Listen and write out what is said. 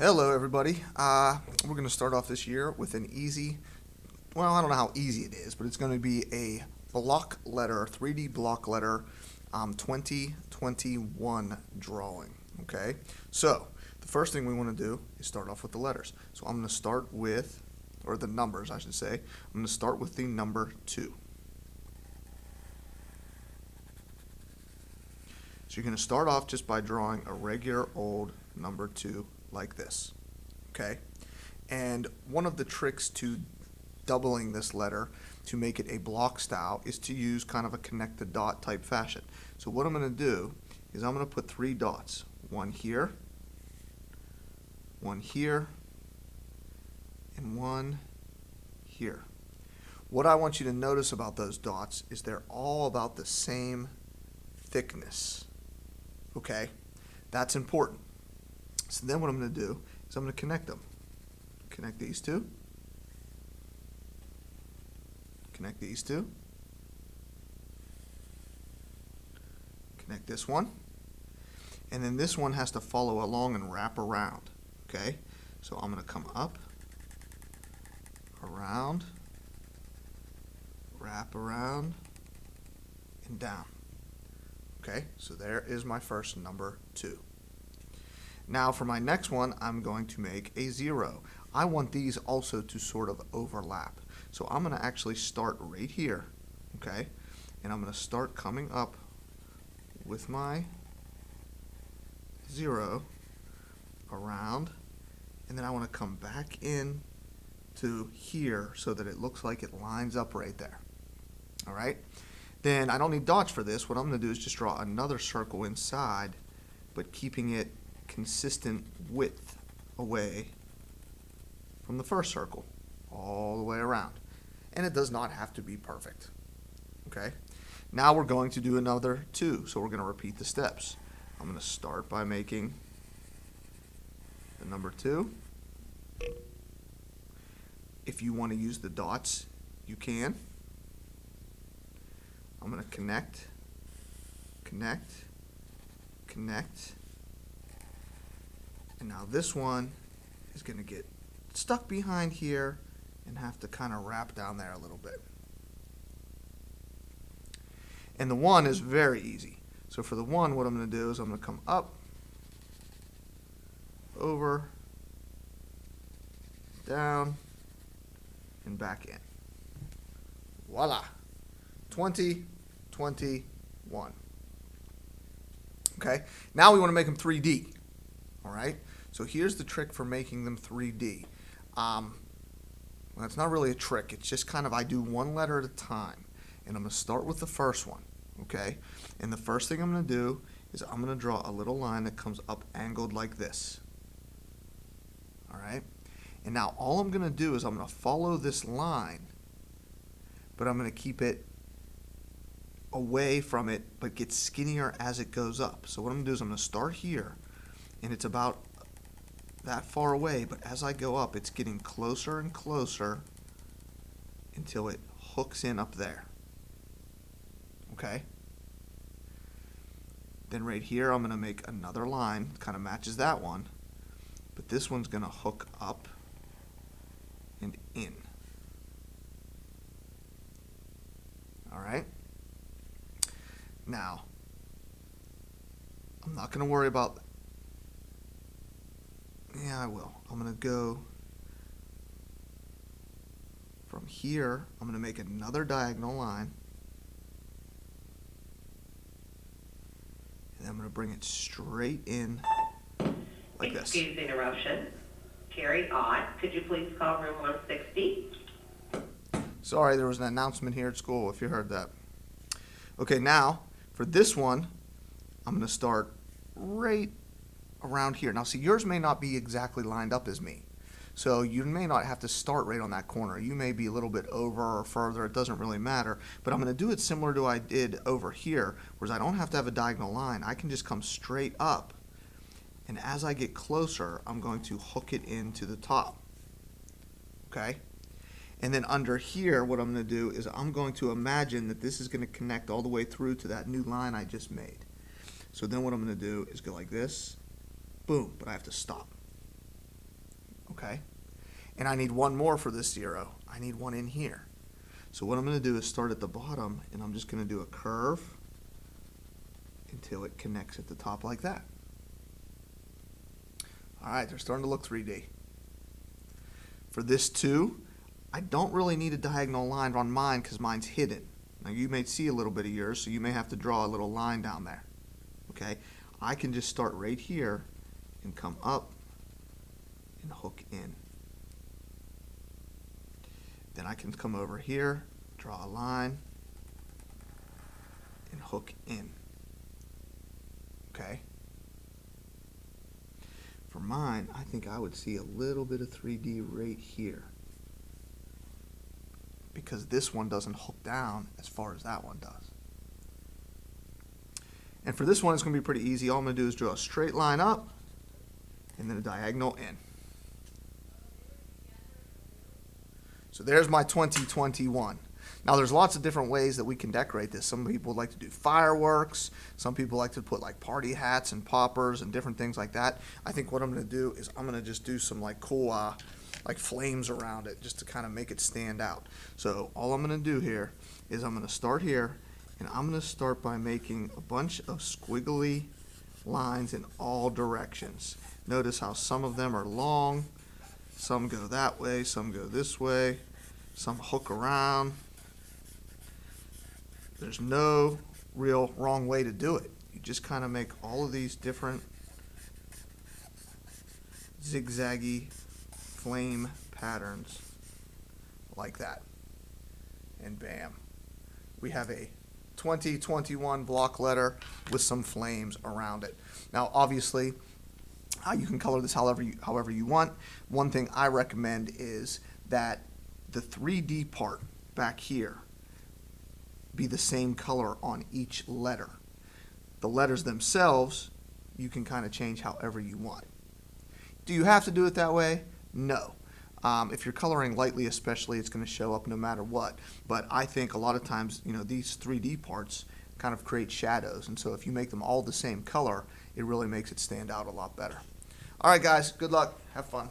Hello, everybody. We're going to start off this year with an easy, well, I don't know how easy it is, but it's going to be a block letter, 3D block letter 2021 drawing. Okay, so the first thing we want to do is start off with the letters. So I'm going to start with, or the numbers, I should say. I'm going to start with the number 2. So you're going to start off just by drawing a regular old number 2 like this, okay? And one of the tricks to doubling this letter to make it a block style is to use kind of a connect the dot type fashion. So what I'm going to do is I'm going to put 3 dots, one here, and one here. What I want you to notice about those dots is they're all about the same thickness, okay? That's important. So then what I'm going to do is I'm going to connect them. Connect these two. Connect these two. Connect this one. And then this one has to follow along and wrap around. Okay? So I'm going to come up, around, wrap around, and down. Okay? So there is my first number 2. Now for my next one, I'm going to make a 0. I want these also to sort of overlap. So I'm going to actually start right here, okay? And I'm going to start coming up with my 0 around, and then I want to come back in to here so that it looks like it lines up right there. All right? Then I don't need dots for this. What I'm going to do is just draw another circle inside, but keeping it consistent width away from the first circle all the way around. And it does not have to be perfect. Okay? Now we're going to do another 2, so we're going to repeat the steps. I'm going to start by making the number 2. If you want to use the dots, you can. I'm going to connect, connect, connect. And now this one is going to get stuck behind here and have to kind of wrap down there a little bit. And the 1 is very easy. So for the 1, what I'm going to do is I'm going to come up, over, down, and back in. Voila! 2021. Okay, now we want to make them 3D. All right, so here's the trick for making them 3D. Well, it's not really a trick. It's just kind of I do one letter at a time, and I'm going to start with the first one. Okay, and the first thing I'm going to do is I'm going to draw a little line that comes up angled like this. All right, and now all I'm going to do is I'm going to follow this line, but I'm going to keep it away from it, but get skinnier as it goes up. So what I'm going to do is I'm going to start here, and it's about that far away, but as I go up, it's getting closer and closer until it hooks in up there. Okay? Then right here, I'm going to make another line, kind of matches that one, but this one's going to hook up and in. All right? Now, I'm not going to worry about. Yeah, I will. I'm going to go from here. I'm going to make another diagonal line. And I'm going to bring it straight in like this. Excuse the interruption. Carrie Ott, could you please call room 160? Sorry, there was an announcement here at school if you heard that. Okay, now for this one, I'm going to start right around here. Now see, yours may not be exactly lined up as me. So you may not have to start right on that corner. You may be a little bit over or further. It doesn't really matter. But I'm going to do it similar to what I did over here, whereas I don't have to have a diagonal line. I can just come straight up. And as I get closer, I'm going to hook it into the top. Okay? And then under here, what I'm going to do is I'm going to imagine that this is going to connect all the way through to that new line I just made. So then what I'm going to do is go like this, boom, but I have to stop. okay? And I need one more for this 0. I need one in here. So what I'm going to do is start at the bottom, and I'm just going to do a curve until it connects at the top like that. All right, they're starting to look 3D. For this 2, I don't really need a diagonal line on mine because mine's hidden. Now you may see a little bit of yours, so you may have to draw a little line down there. Okay, I can just start right here and come up and hook in. Then I can come over here, draw a line, and hook in. Okay. For mine, I think I would see a little bit of 3D right here, because this one doesn't hook down as far as that one does. And for this one, it's going to be pretty easy. All I'm going to do is draw a straight line up and then a diagonal in. So there's my 2021. Now there's lots of different ways that we can decorate this. Some people like to do fireworks. Some people like to put like party hats and poppers and different things like that. I think what I'm going to do is I'm going to just do some like cool like flames around it just to kind of make it stand out. So all I'm going to do here is I'm going to start here, and I'm going to start by making a bunch of squiggly lines in all directions. Notice how some of them are long, some go that way, some go this way, some hook around. There's no real wrong way to do it. You just kind of make all of these different zigzaggy flame patterns like that. And bam, we have a 2021 block letter with some flames around it. Now obviously you can color this however you want. One thing I recommend is that the 3D part back here be the same color on each letter. The letters themselves, you can kind of change however you want. Do you have to do it that way? No. If you're coloring lightly especially, it's going to show up no matter what. But I think a lot of times, these 3D parts kind of create shadows. And so if you make them all the same color, it really makes it stand out a lot better. All right, guys, good luck. Have fun.